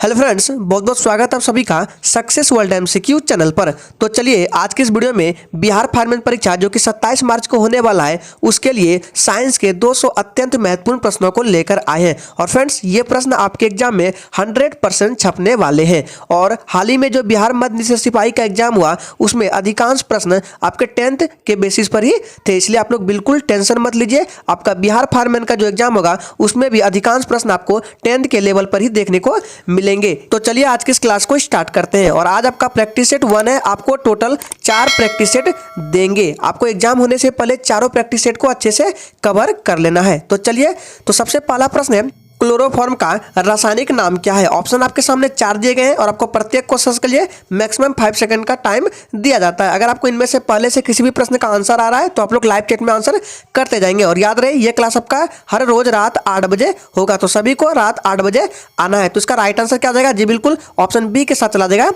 Hello friends, बहुत बहुत स्वागत है आप सभी का सक्सेस वर्ल्ड एमसीक्यू चैनल पर। तो चलिए आज की इस वीडियो में बिहार फार्मर परीक्षा जो कि 27 मार्च को होने वाला है उसके लिए साइंस के 200 अत्यंत महत्वपूर्ण प्रश्नों को लेकर आए हैं। और फ्रेंड्स ये प्रश्न आपके एग्जाम में 100% छपने वाले हैं। और हाल ही में जो बिहार मध्य निषेध सिपाही का एग्जाम हुआ उसमें अधिकांश प्रश्न आपके 10th के बेसिस पर ही थे, इसलिए आप लोग बिल्कुल टेंशन मत लीजिए। आपका बिहार फार्मर का जो एग्जाम होगा उसमें भी अधिकांश प्रश्न आपको 10th के लेवल पर ही देखने को मिलेंगे। तो चलिए आज की इस क्लास को स्टार्ट करते हैं। और आज आपका प्रैक्टिस सेट 1 है, आपको टोटल 4 प्रैक्टिस सेट देंगे। आपको एग्जाम होने से पहले चारों प्रैक्टिस सेट को अच्छे से कवर कर लेना है। तो चलिए, तो सबसे पहला प्रश्न है क्लोरोफॉर्म का रासायनिक नाम क्या है। ऑप्शन आपके सामने 4 दिए गए हैं और आपको प्रत्येक क्वेश्चन के लिए मैक्सिमम 5 सेकंड का टाइम दिया जाता है। अगर आपको इनमें से पहले से किसी भी प्रश्न का आंसर आ रहा है तो आप लोग लाइव चैट में आंसर करते जाएंगे। और याद रहे ये क्लास आपका हर रोज रात 8 बजे होगा, तो सभी को रात 8 बजे आना है। तो इसका राइट आंसर क्या हो जाएगा जी, बिल्कुल ऑप्शन बी के साथ चला जाएगा।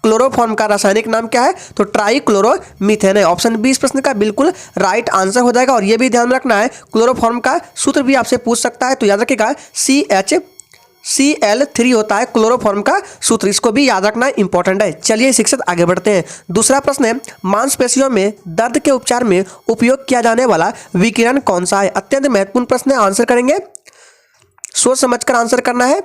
क्लोरोफॉर्म का रासायनिक नाम क्या है, तो ट्राइक्लोरोमीथेन है। ऑप्शन बी इस प्रश्न का बिल्कुल राइट आंसर हो जाएगा। और यह भी ध्यान रखना है क्लोरोफॉर्म का सूत्र भी आपसे पूछ सकता है, तो याद रखिएगा CHCl3 होता है क्लोरोफॉर्म का सूत्र, इसको भी याद रखना इंपॉर्टेंट है। चलिए शिक्षक आगे बढ़ते हैं। दूसरा प्रश्न है मांसपेशियों में दर्द के उपचार में उपयोग किया जाने वाला विकिरण कौन सा है। अत्यंत महत्वपूर्ण प्रश्न है, आंसर करेंगे, सोच समझकर आंसर करना है।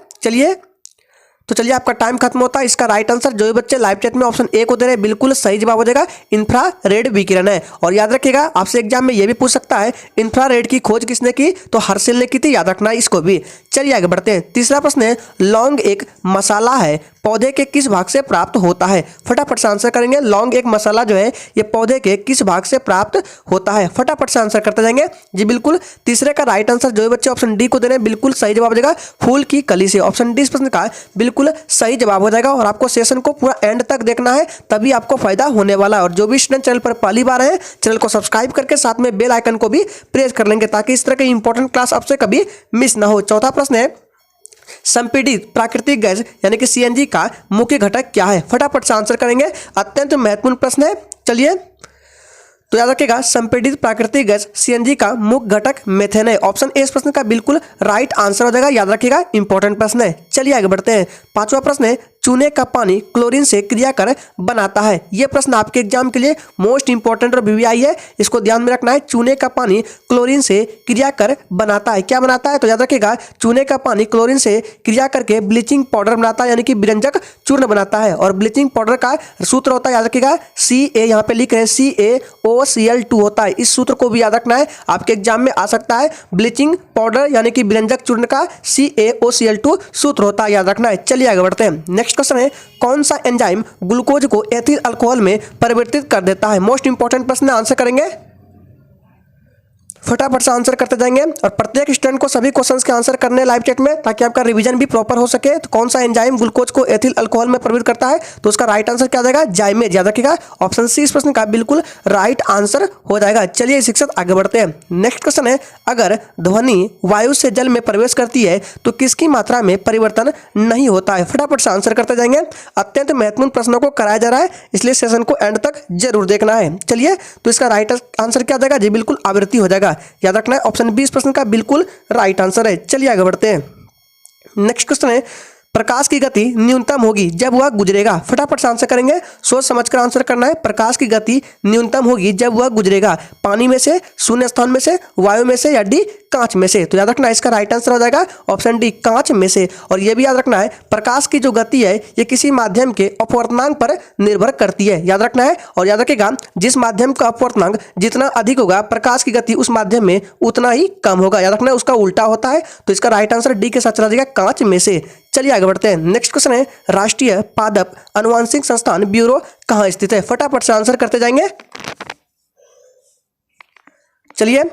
तो चलिए आपका टाइम खत्म होता है। इसका राइट आंसर जो भी बच्चे लाइव चैट में ऑप्शन ए को दे रहे हैं बिल्कुल सही जवाब हो जाएगा, इंफ्रारेड विकिरण है। और याद रखिएगा आपसे एग्जाम में ये भी पूछ सकता है इंफ्रारेड की खोज किसने की, तो हर्षेल ने की थी, याद रखना है इसको भी। चलिए आगे बढ़ते हैं। तीसरा प्रश्न है लौंग एक मसाला है, पौधे के किस भाग से प्राप्त होता है। फटाफट से आंसर करेंगे। लौंग एक मसाला जो है ये पौधे के किस भाग से प्राप्त होता है, फटाफट से आंसर करते जाएंगे जी। बिल्कुल तीसरे का राइट आंसर जो भी बच्चे ऑप्शन डी को दे रहे हैं बिल्कुल सही जवाब हो जाएगा, फूल की कली से। ऑप्शन डी इस प्रश्न का बिल्कुल सही जवाब हो जाएगा। और आपको सेशन को पूरा एंड तक देखना है, तभी आपको फायदा होने वाला है। और जो भी स्टूडेंट चैनल पर पहली बार है चैनल को सब्सक्राइब करके साथ में बेल आइकन को भी प्रेस कर लेंगे ताकि इस तरह के इंपॉर्टेंट क्लास आपसे कभी मिस ना हो। चौथा प्रश्न है संपीड़ित प्राकृतिक गैस यानी कि CNG का मुख्य घटक क्या है, फटाफट से आंसर करेंगे, अत्यंत महत्वपूर्ण प्रश्न है। चलिए तो याद रखिएगा संपीड़ित प्राकृतिक गैस CNG का मुख्य घटक मेथेन है। ऑप्शन ए इस प्रश्न का बिल्कुल राइट आंसर हो जाएगा, याद रखिएगा इंपॉर्टेंट प्रश्न है। चलिए आगे बढ़ते हैं। पांचवा प्रश्न है चूने का पानी क्लोरीन से क्रिया कर बनाता है। यह प्रश्न आपके एग्जाम के लिए मोस्ट इंपॉर्टेंट और VVI है, इसको ध्यान में रखना है। चूने का पानी क्लोरीन से क्रिया कर बनाता है, क्या बनाता है, तो याद रखिएगा चूने का पानी क्लोरीन से क्रिया करके ब्लीचिंग पाउडर बनाता है, यानी कि विरंजक चूर्ण बनाता है। और ब्लीचिंग पाउडर का सूत्र होता है, याद रखिएगा CA, यहाँ पे लिख रहे हैं CaOCl2 होता है। इस सूत्र को भी याद रखना है, आपके एग्जाम में आ सकता है। ब्लीचिंग पाउडर यानी कि विरंजक चूर्ण का CaOCl2 सूत्र होता है, याद रखना है। चलिए आगे बढ़ते हैं। नेक्स्ट क्वेश्चन है कौन सा एंजाइम ग्लूकोज को एथिल अल्कोहल में परिवर्तित कर देता है। मोस्ट इंपॉर्टेंट प्रश्न, आंसर करेंगे, फटाफट से आंसर करते जाएंगे। और प्रत्येक स्टूडेंट को सभी क्वेश्चंस के आंसर करने लाइव चैट में ताकि आपका रिवीजन भी प्रॉपर हो सके। तो कौन सा एंजाइम ग्लूकोज को एथिल अल्कोहल में परिवर्तित करता है, तो उसका राइट आंसर क्या हो जाएगा, जाइमेज। याद रखिएगा ऑप्शन सी इस प्रश्न का बिल्कुल राइट आंसर हो जाएगा। चलिए शिक्षक आगे बढ़ते हैं। नेक्स्ट क्वेश्चन है अगर ध्वनि वायु से जल में प्रवेश करती है तो किसकी मात्रा में परिवर्तन नहीं होता है, फटाफट से आंसर करते जाएंगे। अत्यंत महत्वपूर्ण प्रश्नों को कराया जा रहा है, इसलिए सेशन को एंड तक जरूर देखना है। चलिए तो इसका राइट आंसर क्या हो जाएगा जी, बिल्कुल आवृत्ति हो जाएगा, याद रखना है। ऑप्शन बी इस प्रश्न का बिल्कुल राइट आंसर है। चलिए आगे बढ़ते हैं। नेक्स्ट क्वेश्चन है प्रकाश की गति न्यूनतम होगी जब वह गुजरेगा, फटाफट से आंसर करेंगे, सोच समझकर आंसर करना है। प्रकाश की गति न्यूनतम होगी जब वह गुजरेगा, पानी में से, शून्य स्थान में से, वायु में से या डी कांच में से, तो याद रखना है इसका राइट आंसर हो जाएगा ऑप्शन डी कांच में से। और यह भी याद रखना है प्रकाश की जो गति है ये किसी माध्यम के अपवर्तनांक पर निर्भर करती है, याद रखना है। और याद रखिएगा जिस माध्यम का अपवर्तनांक जितना अधिक होगा प्रकाश की गति उस माध्यम में उतना ही कम होगा, याद रखना है उसका उल्टा होता है। तो इसका राइट आंसर डी के साथ चला जाएगा कांच में से। चलिए आगे बढ़ते हैं। नेक्स्ट क्वेश्चन है राष्ट्रीय पादप अनुवांशिक संस्थान ब्यूरो कहाँ स्थित है, फटाफट से आंसर करते जाएंगे। चलिए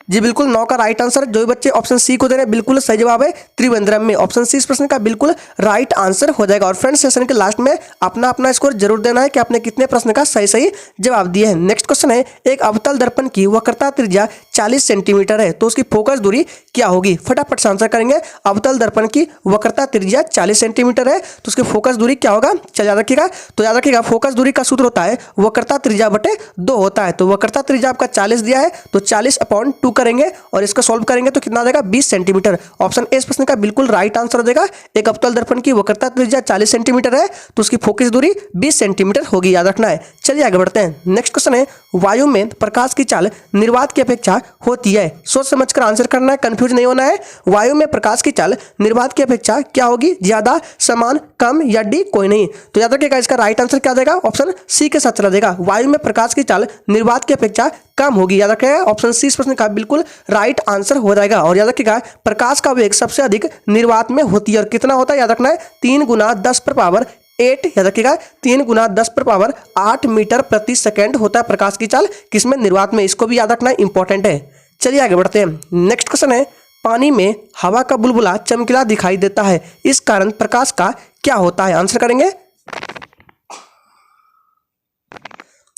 जी बिल्कुल 9 का राइट आंसर जो भी बच्चे ऑप्शन सी को दे रहे हैं बिल्कुल सही जवाब है, त्रिवेंद्रम में। ऑप्शन सी इस प्रश्न का बिल्कुल राइट आंसर हो जाएगा। और फ्रेंड्स सेशन के लास्ट में अपना अपना स्कोर जरूर देना है कि आपने कितने प्रश्न का सही सही जवाब दिए हैं। नेक्स्ट क्वेश्चन है एक अवतल दर्पण की वक्रता त्रिज्या 40 सेंटीमीटर है तो उसकी फोकस दूरी क्या होगी, फटाफट से आंसर करेंगे। अवतल दर्पण की वक्रता त्रिज्या 40 सेंटीमीटर है तो उसकी फोकस दूरी क्या होगा, चल याद रखिएगा। तो याद रखिएगा फोकस दूरी का सूत्र होता है वक्रता त्रिज्या बटे 2 होता है। तो वक्रता त्रिज्या आपका 40 दिया है तो 40/2 करेंगे और इसको सॉल्व करेंगे तो कितना आ जाएगा 20 सेंटीमीटर। ऑप्शन ए इस प्रश्न का बिल्कुल राइट आंसर हो जाएगा। एक अवतल दर्पण की वक्रता त्रिज्या 40 सेंटीमीटर है तो उसकी फोकस दूरी 20 सेंटीमीटर होगी, याद रखना है। चलिए आगे बढ़ते हैं। नेक्स्ट क्वेश्चन है, वायु में प्रकाश की चाल निर्वात की अपेक्षा होती है। सोच समझकर आंसर करना है, कंफ्यूज नहीं होना है। वायु में प्रकाश की चाल निर्वात की अपेक्षा क्या होगी, ज्यादा, समान, कम या डी कोई नहीं। तो याद रखिएगा इसका राइट आंसर क्या देगा, ऑप्शन सी के साथ चला देगा। वायु में प्रकाश की चाल निर्वात की अपेक्षा कम होगी, याद रखिएगा ऑप्शन सी इस प्रश्न का बिल्कुल राइट आंसर हो जाएगा। और याद रखिएगा प्रकाश का वेग सबसे अधिक निर्वात में होती है और कितना होता है, याद रखना है 3 × 10⁸ याद रखिएगा 3 × 10⁸ मीटर प्रति सेकेंड होता है प्रकाश की चाल, किसमें, निर्वात में। इसको भी याद रखना इंपॉर्टेंट है। चलिए आगे बढ़ते हैं। नेक्स्ट क्वेश्चन है, पानी में हवा का बुलबुला चमकीला दिखाई देता है, इस कारण प्रकाश का क्या होता है। आंसर करेंगे,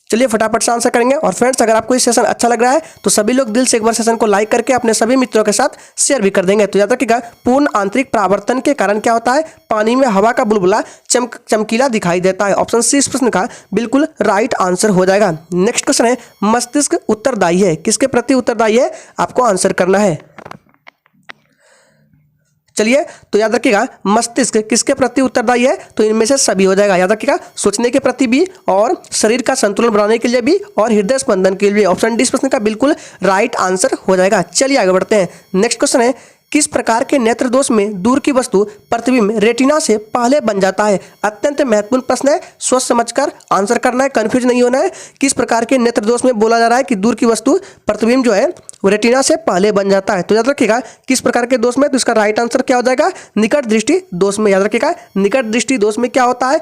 चलिए फटाफट से आंसर करेंगे। और फ्रेंड्स अगर आपको ये सेशन अच्छा लग रहा है तो सभी लोग दिल से एक बार सेशन को लाइक करके अपने सभी मित्रों के साथ शेयर भी कर देंगे। तो याद रखिएगा पूर्ण आंतरिक परावर्तन के कारण क्या होता है, पानी में हवा का बुलबुला चमकीला दिखाई देता है। ऑप्शन सी इस प्रश्न का बिल्कुल राइट आंसर हो जाएगा। नेक्स्ट क्वेश्चन है, मस्तिष्क उत्तरदायी है, किसके प्रति उत्तरदायी है, आपको आंसर करना है। चलिए तो याद रखिएगा मस्तिष्क किसके प्रति उत्तरदायी है, तो इनमें से सभी हो जाएगा। याद रखिएगा सोचने के प्रति भी और शरीर का संतुलन बनाने के लिए भी और हृदय स्पंदन के लिए। ऑप्शन डी इस प्रश्न का बिल्कुल राइट आंसर हो जाएगा। चलिए आगे बढ़ते हैं। नेक्स्ट क्वेश्चन है, किस प्रकार के नेत्र दोष में दूर की वस्तु प्रतिबिंब रेटिना से पहले बन जाता है। अत्यंत महत्वपूर्ण प्रश्न है, सोच समझकर आंसर करना है, कंफ्यूज नहीं होना है। किस प्रकार के नेत्र दोष में बोला जा रहा है कि दूर की वस्तु प्रतिबिंब जो है वो रेटिना से पहले बन जाता है। तो याद रखिएगा किस प्रकार के दोष में, तो इसका राइट आंसर क्या हो जाएगा, निकट दृष्टि दोष में। याद रखिएगा निकट दृष्टि दोष में क्या होता है,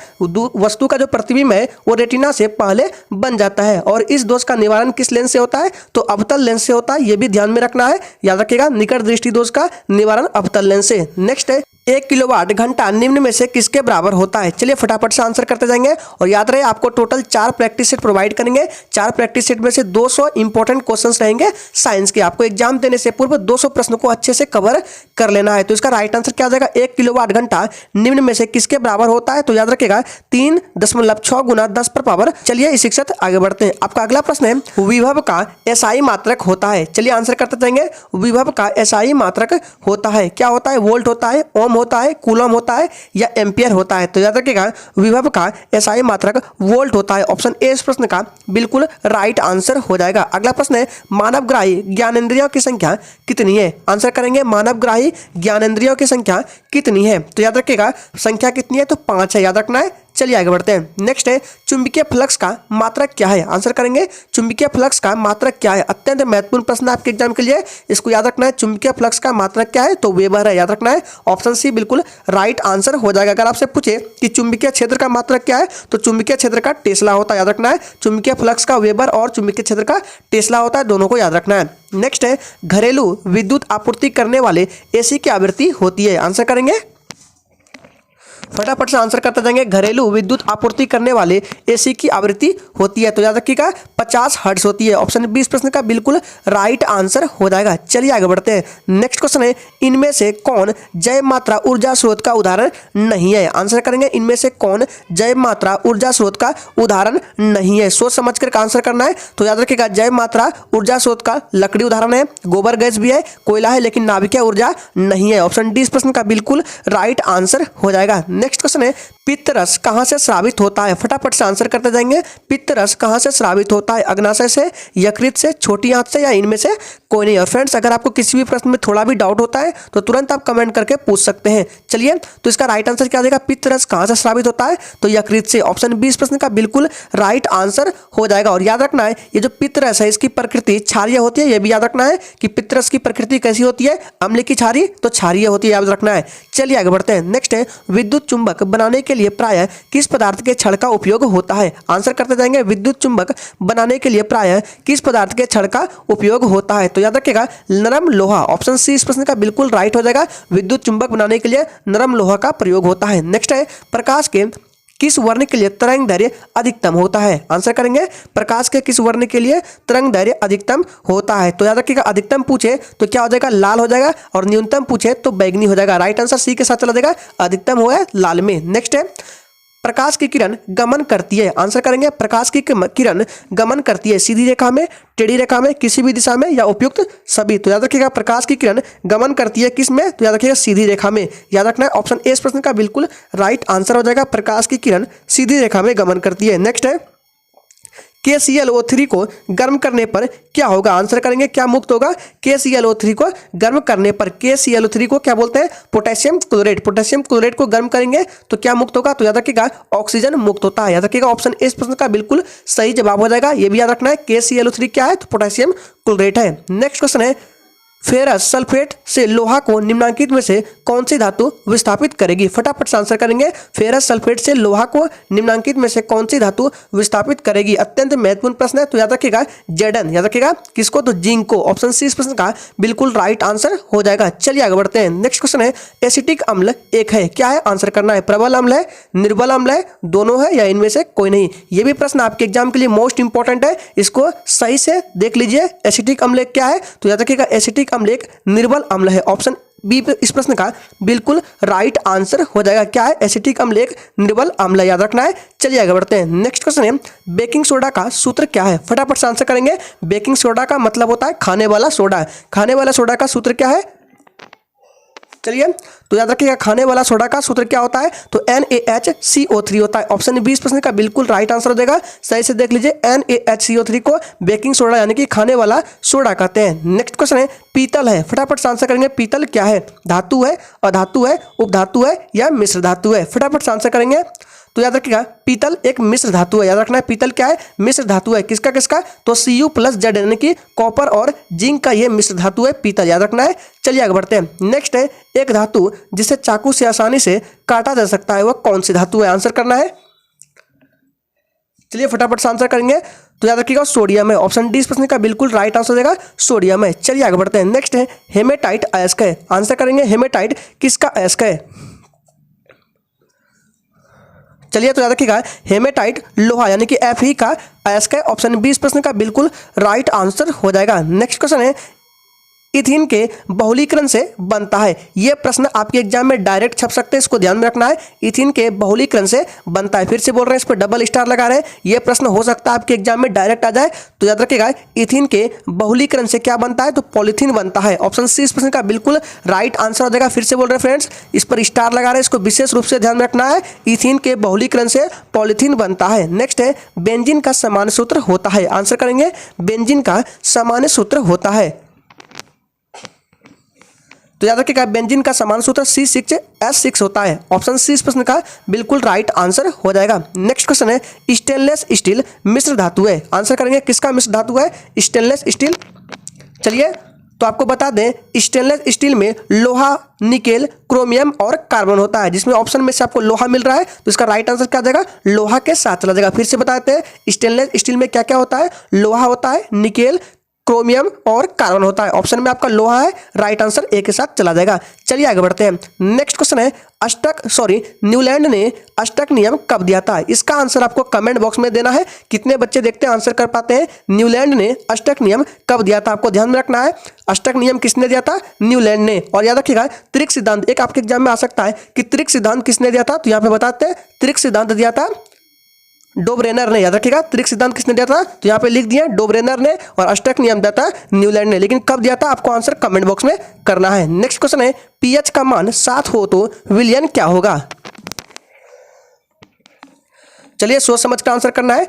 वस्तु का जो प्रतिबिंब है वो रेटिना से पहले बन जाता है। और इस दोष का निवारण किस लेंस से होता है, तो अवतल लेंस से होता है, ये भी ध्यान में रखना है। याद रखिएगा निकट दृष्टि दोष का निवारण अवतल लेंस से। नेक्स्ट है, 1 किलोवाट घंटा निम्न में से किसके बराबर होता है। चलिए फटाफट से आंसर करते जाएंगे। और याद रहे आपको टोटल 4 प्रैक्टिस सेट प्रोवाइड करेंगे। 4 प्रैक्टिस सेट में से 200 इंपॉर्टेंट क्वेश्चंस रहेंगे साइंस के। आपको एग्जाम देने से पूर्व 200 प्रश्न को अच्छे से कवर कर लेना है। तो इसका राइट आंसर क्या हो जाएगा, 1 किलोवाट घंटा निम्न में से किसके बराबर होता है। तो याद रखिएगा 3.6 × 10⁻। चलिए इसी के साथ आगे बढ़ते हैं। आपका अगला प्रश्न है, विभव का एसआई मात्रक होता है। चलिए आंसर करते जाएंगे। विभव का एसआई मात्रक होता है, क्या होता है, वोल्ट होता है, ओम होता है, कूलम होता है या एम्पियर होता है। तो याद रखिएगा विभव का एसआई मात्रक वोल्ट होता है। ऑप्शन ए इस प्रश्न का बिल्कुल राइट आंसर हो जाएगा। अगला प्रश्न है, मानवग्राही ज्ञानेंद्रियों की संख्या कितनी है। आंसर करेंगे मानवग्राही ज्ञानेंद्रियों की संख्या कितनी है। तो याद रखिएगा संख्या कितनी है, तो 5 है, याद रखना है। चलिए आगे बढ़ते हैं। नेक्स्ट है, चुंबकीय फ्लक्स का मात्रक क्या है। आंसर करेंगे चुंबकीय फ्लक्स का मात्रक क्या है। अत्यंत महत्वपूर्ण प्रश्न आपके एग्जाम के लिए, इसको याद रखना है। चुंबकीय फ्लक्स का मात्रक क्या है, तो वेबर है, याद रखना है। ऑप्शन सी बिल्कुल राइट आंसर हो जाएगा। अगर आपसे पूछे कि चुंबकीय क्षेत्र का मात्रक क्या है, तो चुंबकीय क्षेत्र का टेस्ला होता है, याद रखना है। चुंबकीय फ्लक्स का वेबर और चुंबकीय क्षेत्र का टेस्ला होता है, दोनों को याद रखना है। नेक्स्ट है, घरेलू विद्युत आपूर्ति करने वाले एसी की आवृत्ति होती है। आंसर करेंगे, फटाफट से आंसर करते जाएंगे। घरेलू विद्युत आपूर्ति करने वाले एसी की आवृत्ति होती है, तो याद रखिएगा 50 हर्ट्ज होती है। ऑप्शन बी इस प्रश्न का बिल्कुल राइट आंसर हो जाएगा। चलिए आगे बढ़ते हैं। नेक्स्ट क्वेश्चन है, इनमें से कौन जैव मात्रा ऊर्जा स्रोत का उदाहरण नहीं है। आंसर करेंगे इनमें से कौन जैव मात्रा ऊर्जा स्रोत का उदाहरण नहीं है। सोच समझ कर आंसर करना है। तो याद रखिएगा जैव मात्रा ऊर्जा स्रोत का लकड़ी उदाहरण है, गोबर गैस भी है, कोयला है, लेकिन नाभिकीय ऊर्जा नहीं है। ऑप्शन डी इस प्रश्न का बिल्कुल राइट आंसर हो जाएगा। नेक्स्ट क्वेश्चन है, पित्तरस कहां से स्रावित होता है। फटाफट से आंसर करते जाएंगे। पित्तरस कहां से स्रावित होता है, अग्नाशय से, यकृत से, छोटी आंत से या इनमें से कोई नहीं। और फ्रेंड्स अगर आपको किसी भी प्रश्न में थोड़ा भी डाउट होता है तो तुरंत आप कमेंट करके पूछ सकते हैं। चलिए तो इसका राइट आंसर क्या देगा, पित्तरस कहां से स्रावित होता है, तो यकृत से। ऑप्शन बी इस प्रश्न का बिल्कुल राइट आंसर हो जाएगा। और याद रखना है ये जो पित्तरस है इसकी प्रकृति क्षारीय होती है, यह भी याद रखना है कि पित्तरस की प्रकृति कैसी होती है, अम्ल की क्षारीय, तो क्षारीय होती है, याद रखना है। चलिए आगे बढ़ते हैं। नेक्स्ट है, विद्युत चुंबक बनाने के लिए प्रायः किस पदार्थ के छड़ का उपयोग होता है। आंसर करते जाएंगे। विद्युत चुंबक बनाने के लिए प्रायः किस पदार्थ के छड़ का उपयोग होता है, तो याद रखिएगा नरम लोहा। ऑप्शन सी इस प्रश्न का बिल्कुल राइट हो जाएगा। विद्युत चुंबक बनाने के लिए नरम लोहा का प्रयोग होता है। नेक्स्ट है, प्रकाश के किस वर्ण के लिए तरंग दैर्घ्य अधिकतम होता है। आंसर करेंगे प्रकाश के किस वर्ण के लिए तरंग दैर्घ्य अधिकतम होता है। तो याद रखिएगा अधिकतम पूछे तो क्या हो जाएगा, लाल हो जाएगा, और न्यूनतम पूछे तो बैगनी हो जाएगा। राइट आंसर सी के साथ चला जाएगा, अधिकतम हुआ है लाल में। नेक्स्ट है, प्रकाश की किरण गमन करती है? आंसर करेंगे प्रकाश की किरण गमन करती है सीधी रेखा में, टेढ़ी रेखा में, किसी भी दिशा में या उपयुक्त सभी। तो याद रखिएगा प्रकाश की किरण गमन करती है किस में? तो याद रखिएगा सीधी रेखा में। याद रखना है ऑप्शन ए इस प्रश्न का बिल्कुल राइट आंसर हो जाएगा, प्रकाश की किरण सीधी रेखा में गमन करती है। नेक्स्ट है KClO3 को गर्म करने पर क्या होगा? आंसर करेंगे क्या मुक्त होगा? KClO3 को गर्म करने पर, KClO3 को क्या बोलते हैं? Potassium chloride. पोटेशियम क्लोराइड को गर्म करेंगे तो क्या मुक्त होगा? तो याद रखिएगा ऑक्सीजन मुक्त होता है। याद रखिएगा ऑप्शन इस प्रश्न का बिल्कुल सही जवाब हो जाएगा। ये भी याद रखना है KClO3 क्या है? तो पोटेशियम क्लोराइड है। नेक्स्ट क्वेश्चन है फेरस सल्फेट से लोहा को निम्नलिखित में से कौन सी धातु विस्थापित करेगी? फटाफट से आंसर करेंगे। फेरस सल्फेट से लोहा को निम्नलिखित में से कौन सी धातु विस्थापित करेगी? अत्यंत महत्वपूर्ण प्रश्न है। तो याद रखिएगा Zn। याद रखिएगा किसको? तो जिंक को। ऑप्शन सी इस प्रश्न का बिल्कुल राइट आंसर हो जाएगा। चलिए आगे बढ़ते हैं। नेक्स्ट क्वेश्चन है एसिटिक अम्ल एक है, क्या है? आंसर करना है। प्रबल अम्ल है, निर्बल अम्ल है, दोनों है या इनमें से कोई नहीं? ये भी प्रश्न आपके एग्जाम के लिए मोस्ट इंपॉर्टेंट है, इसको सही से देख लीजिए। एसिटिक अम्ल क्या है? तो याद रखिएगा एसिटिक अम्ल एक निर्बल अम्ल है। ऑप्शन बी इस प्रश्न का बिल्कुल राइट आंसर हो जाएगा। क्या है? एसिटिक अम्ल एक निर्बल अम्ल है, याद रखना है। चलिए आगे बढ़ते हैं। नेक्स्ट क्वेश्चन है बेकिंग सोडा का सूत्र क्या है? फटाफट से आंसर करेंगे। बेकिंग सोडा का मतलब होता है खाने वाला सोडा। खाने वाला सोडा का सूत्र क्या है? चलिए तो याद रखिएगा खाने वाला सोडा का सूत्र क्या होता है? तो NaHCO3 होता है। ऑप्शन बी इस प्रश्न का बिल्कुल राइट आंसर हो जाएगा। सही से देख लीजिए NaHCO3 को बेकिंग सोडा यानी कि खाने वाला सोडा कहते हैं। नेक्स्ट क्वेश्चन है पीतल है, फटाफट से आंसर करेंगे। पीतल क्या है? धातु है, अधातु है, उपधातु है या मिश्र धातु है? फटाफट से आंसर करेंगे। तो याद रखिएगा पीतल एक मिश्र धातु है। याद रखना है पीतल क्या है? मिश्र धातु है। किसका किसका? तो Cu+Z यानी कि कॉपर और जिंक का ये मिश्र धातु है पीतल, याद रखना है। चलिए आगे बढ़ते हैं। नेक्स्ट है एक धातु जिसे चाकू से आसानी से काटा जा सकता है, वह कौन सी धातु है? आंसर करना है। चलिए फटाफट से आंसर करेंगे। तो याद रखिएगा सोडियम है। ऑप्शन डी इस प्रश्न का बिल्कुल राइट आंसर देगा सोडियम है। चलिए आगे बढ़ते हैं। नेक्स्ट है हेमेटाइट अयस्क है। आंसर करेंगे हेमेटाइट किसका अयस्क है? चलिए तो याद रखिएगा हेमेटाइट लोहा यानी कि Fe का अयस्क है। ऑप्शन बी इस प्रश्न का बिल्कुल राइट आंसर हो जाएगा। नेक्स्ट क्वेश्चन है इथिन के बहुलीकरण से बनता है। यह प्रश्न आपके एग्जाम में डायरेक्ट छप सकते हैं, इसको ध्यान में रखना है। इथिन के बहुलीकरण से बनता है, फिर से बोल रहे हैं, इस पर डबल स्टार लगा रहे हैं। यह प्रश्न हो सकता है आपके एग्जाम में डायरेक्ट आ जाए। तो याद रखिएगा इथिन के बहुलीकरण से क्या बनता है? तो पॉलीथीन बनता है। ऑप्शन सी इस प्रश्न का बिल्कुल राइट आंसर हो जाएगा। फिर से बोल रहे हैं फ्रेंड्स, इस पर स्टार लगा रहे हैं, इसको विशेष रूप से ध्यान में रखना है। इथिन के बहुलीकरण से पॉलीथीन बनता है। नेक्स्ट है बेंजीन का सामान्य सूत्र होता है। आंसर करेंगे बेंजीन का सामान्य सूत्र होता है। तो याद रखिएगा बेंजीन का समान सूत्र C6H6 होता है। ऑप्शन सी इस प्रश्न का बिल्कुल राइट आंसर हो जाएगा। नेक्स्ट क्वेश्चन है स्टेनलेस स्टील मिश्र धातु है। आंसर करेंगे किसका मिश्र धातु है? Stainless steel. चलिए तो आपको बता दें स्टेनलेस स्टील में लोहा, निकेल, क्रोमियम और कार्बन होता है, जिसमें ऑप्शन में से आपको लोहा मिल रहा है तो इसका राइट आंसर क्या जाएगा? लोहा के साथ चला जाएगा। फिर से बताते हैं स्टेनलेस स्टील में क्या क्या होता है? लोहा होता है, निकेल, क्रोमियम और कार्बन होता है। ऑप्शन में आपका लोहा है, राइट आंसर ए के साथ चला जाएगा। चलिए आगे बढ़ते हैं। नेक्स्ट क्वेश्चन है न्यूलैंड ने अष्टक नियम कब दिया था? इसका आंसर आपको कमेंट बॉक्स में देना है। कितने बच्चे देखते हैं आंसर कर पाते हैं? न्यूलैंड ने अष्टक नियम कब दिया था? आपको ध्यान में रखना है अष्टक नियम किसने दिया था? न्यूलैंड ने। और याद रखिएगा त्रिक सिद्धांत एक आपके एग्जाम में आ सकता है कि त्रिक सिद्धांत किसने दिया था? तो यहाँ पे बताते हैं त्रिक सिद्धांत दिया था डोब्रेनर ने। याद रखिएगा त्रिक सिद्धांत किसने दिया था? तो यहाँ पे लिख दिया डोब्रेनर ने, और अष्टक नियम दिया था न्यूलैंड ने। लेकिन कब दिया था आपको आंसर कमेंट बॉक्स में करना है। नेक्स्ट क्वेश्चन है पीएच का मान 7 हो तो विलयन क्या होगा? चलिए सोच समझ कर आंसर करना है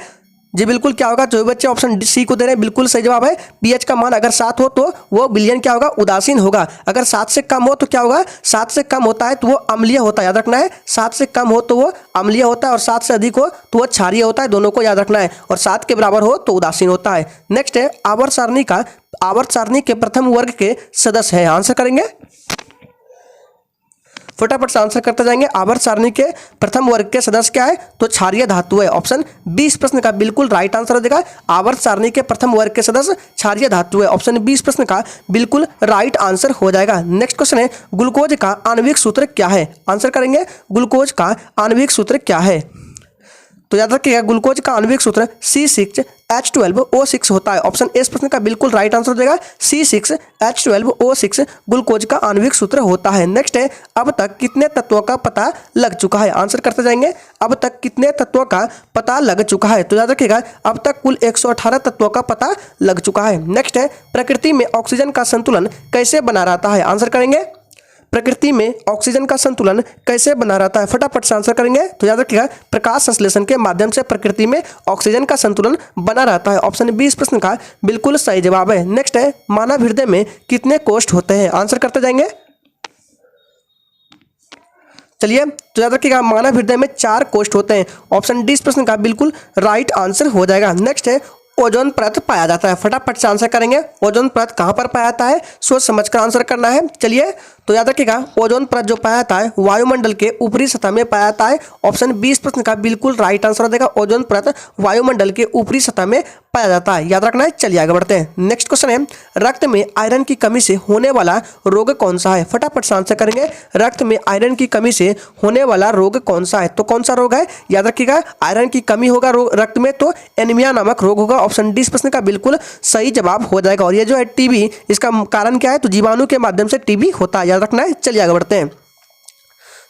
जी। बिल्कुल क्या होगा? जो बच्चे ऑप्शन सी को दे रहे हैं बिल्कुल सही जवाब है। पीएच का मान अगर 7 हो तो वो विलयन क्या होगा? उदासीन होगा। अगर 7 से कम हो तो क्या होगा? 7 से कम होता है तो वो अम्लीय होता है, याद रखना है। 7 से कम हो तो वो अम्लीय होता है, और 7 से अधिक हो तो वो क्षारीय होता है। दोनों को याद रखना है। और 7 के बराबर हो तो उदासीन होता है। नेक्स्ट है आवर्त सारणी के प्रथम वर्ग के सदस्य है। आंसर करेंगे फटाफट से आंसर करते जाएंगे। आवर्त सारणी के प्रथम वर्ग के सदस्य क्या है? तो क्षारीय धातु है। ऑप्शन बी इस प्रश्न का बिल्कुल राइट आंसर हो जाएगा। आवर्त सारणी के प्रथम वर्ग के सदस्य क्षारीय धातु है। ऑप्शन बी इस प्रश्न का बिल्कुल राइट आंसर हो जाएगा। नेक्स्ट क्वेश्चन है ग्लूकोज का आणविक सूत्र क्या है? आंसर करेंगे ग्लूकोज का आणविक सूत्र क्या है? तो याद रखिएगा ग्लूकोज का आणविक सूत्र C6H12O6 होता है। ऑप्शन ए इस प्रश्न का बिल्कुल राइट आंसर हो जाएगा। C6H12O6 ग्लूकोज का आणविक सूत्र होता है। नेक्स्ट है, अब तक कितने तत्वों का पता लग चुका है? आंसर करते जाएंगे। अब तक कितने तत्वों का पता लग चुका है? तो याद रखिएगा अब तक कुल 118 तत्वों का पता लग चुका है। नेक्स्ट है, प्रकृति में ऑक्सीजन का संतुलन कैसे बना रहता है? आंसर करेंगे। प्रकृति में ऑक्सीजन का संतुलन कैसे बना रहता है? फटाफट से आंसर करेंगे। तो याद रखिएगा प्रकाश संश्लेषण के माध्यम से प्रकृति में ऑक्सीजन का संतुलन बना रहता है। ऑप्शन बी इस प्रश्न का बिल्कुल सही जवाब है। नेक्स्ट है, मानव हृदय में कितने कोष्ठ होते हैं? आंसर करते जाएंगे। चलिए, तो याद रखिएगा मानव हृदय में 4 कोष्ठ होते हैं। ऑप्शन डी इस प्रश्न का बिल्कुल राइट आंसर हो जाएगा। नेक्स्ट है, ओजोन परत पाया जाता है। फटाफट से आंसर करेंगे। ओजोन परत कहाँ पर पाया जाता है? सोच समझकर आंसर करना है। चलिए, तो याद रखिएगा ओजोन परत जो पाया जाता है वायुमंडल के ऊपरी सतह में पाया जाता है। ऑप्शन बी इस प्रश्न का बिल्कुल राइट आंसर हो जाएगा। ओजोन परत वायुमंडल के ऊपरी सतह में पाया जाता है, याद रखना है। चलिए आगे बढ़ते हैं। नेक्स्ट क्वेश्चन है, रक्त में आयरन की कमी से होने वाला रोग कौन सा है? फटाफट से आंसर करेंगे। रक्त में आयरन की कमी से होने वाला रोग कौन सा है? तो कौन सा रोग है? याद रखिएगा आयरन की कमी होगा रक्त में तो एनीमिया नामक रोग होगा। ऑप्शन डी इस प्रश्न का बिल्कुल सही जवाब हो जाएगा। और ये जो है टीबी, इसका कारण क्या है? तो जीवाणु के माध्यम से टीबी होता है, याद रखना है। चलिए आगे बढ़ते हैं।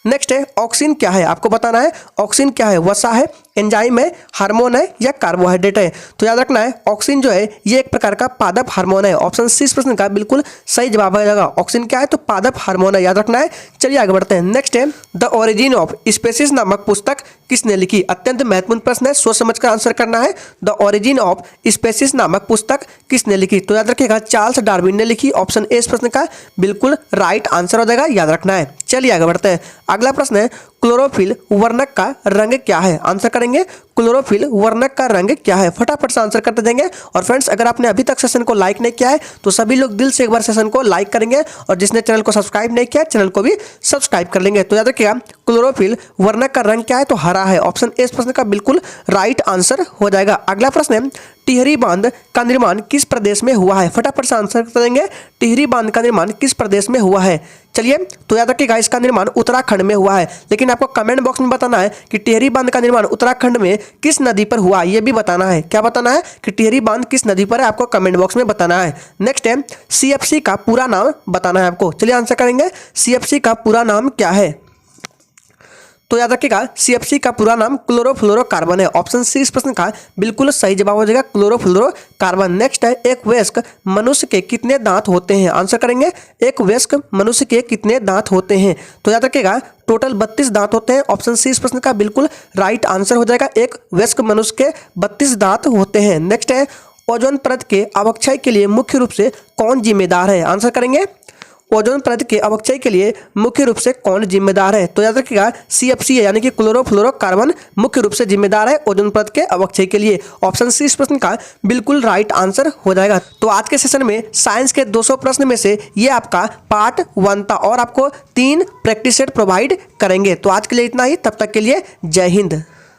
नेक्स्ट है, ऑक्सीन क्या है? आपको बताना है ऑक्सीन क्या है। वसा है, एंजाइम है, हार्मोन है या कार्बोहाइड्रेट है? तो याद रखना है ऑक्सीन जो है ये एक प्रकार का पादप हार्मोन है। ऑप्शन सी इस प्रश्न का बिल्कुल सही जवाब हो जाएगा। ऑक्सीन क्या है? तो पादप हार्मोन है, याद रखना है। चलिए आगे बढ़ते हैं। नेक्स्ट है, द ओरिजिन ऑफ स्पीसीज नामक पुस्तक किसने लिखी? अत्यंत महत्वपूर्ण प्रश्न है, सोच समझकर आंसर करना है। द ओरिजिन ऑफ स्पीसीज नामक पुस्तक किसने लिखी? तो याद रखिएगा चार्ल्स डार्विन ने लिखी। ऑप्शन ए इस प्रश्न का बिल्कुल राइट आंसर हो जाएगा, याद रखना है। चलिए आगे बढ़ते हैं। अगला प्रश्न है, क्लोरोफिल वर्णक का रंग क्या है? आंसर करेंगे। क्लोरोफिल वर्णक का रंग क्या है? फटाफट से आंसर करते जाएंगे। और फ्रेंड्स, अगर आपने अभी तक सेशन को लाइक नहीं किया है तो सभी लोग दिल से एक बार सेशन को लाइक करेंगे, और जिसने चैनल को सब्सक्राइब नहीं किया चैनल को भी सब्सक्राइब कर लेंगे। तो याद रखिएगा क्लोरोफिल वर्णक का रंग क्या है? तो हरा है। ऑप्शन ए इस प्रश्न का बिल्कुल राइट आंसर हो जाएगा। अगला प्रश्न है, टिहरी बांध का निर्माण किस प्रदेश में हुआ है? फटाफट से आंसर कर देंगे। टिहरी बांध का निर्माण किस प्रदेश में हुआ है? चलिए, तो याद रखिएगा इसका निर्माण उत्तराखंड में हुआ है। लेकिन आपको कमेंट बॉक्स में बताना है कि टिहरी बांध का निर्माण उत्तराखंड में किस नदी पर हुआ, यह भी बताना है। क्या बताना है? कि टिहरी बांध किस नदी पर है, आपको कमेंट बॉक्स में बताना है। नेक्स्ट है, CFC का पूरा नाम बताना है आपको। चलिए आंसर करेंगे। CFC का पूरा नाम क्या है? तो याद रखिएगा CFC का पूरा नाम क्लोरोफ्लोरोकार्बन है। ऑप्शन सी इस प्रश्न का बिल्कुल सही जवाब हो जाएगा, क्लोरोफ्लोरोकार्बन। नेक्स्ट है, एक वयस्क मनुष्य के कितने दांत होते हैं? आंसर करेंगे। एक वयस्क मनुष्य के कितने दांत होते हैं? तो याद रखिएगा टोटल 32 दांत होते हैं। ऑप्शन सी इस प्रश्न का बिल्कुल राइट आंसर हो जाएगा। एक वयस्क मनुष्य के 32 दांत होते हैं। नेक्स्ट है, ओजोन परत के अवक्षय के लिए मुख्य रूप से कौन जिम्मेदार है? आंसर करेंगे। ओजोन परत के अवक्षय के लिए मुख्य रूप से कौन जिम्मेदार है? तो याद रखिएगा CFC है, यानी कि क्लोरोफ्लोरोकार्बन मुख्य रूप से जिम्मेदार है ओजोन परत के अवक्षय के लिए। ऑप्शन सी इस प्रश्न का बिल्कुल राइट आंसर हो जाएगा। तो आज के सेशन में साइंस के 200 प्रश्न में से ये आपका पार्ट 1 था, और आपको 3 प्रैक्टिस सेट प्रोवाइड करेंगे। तो आज के लिए इतना ही, तब तक के लिए जय हिंद।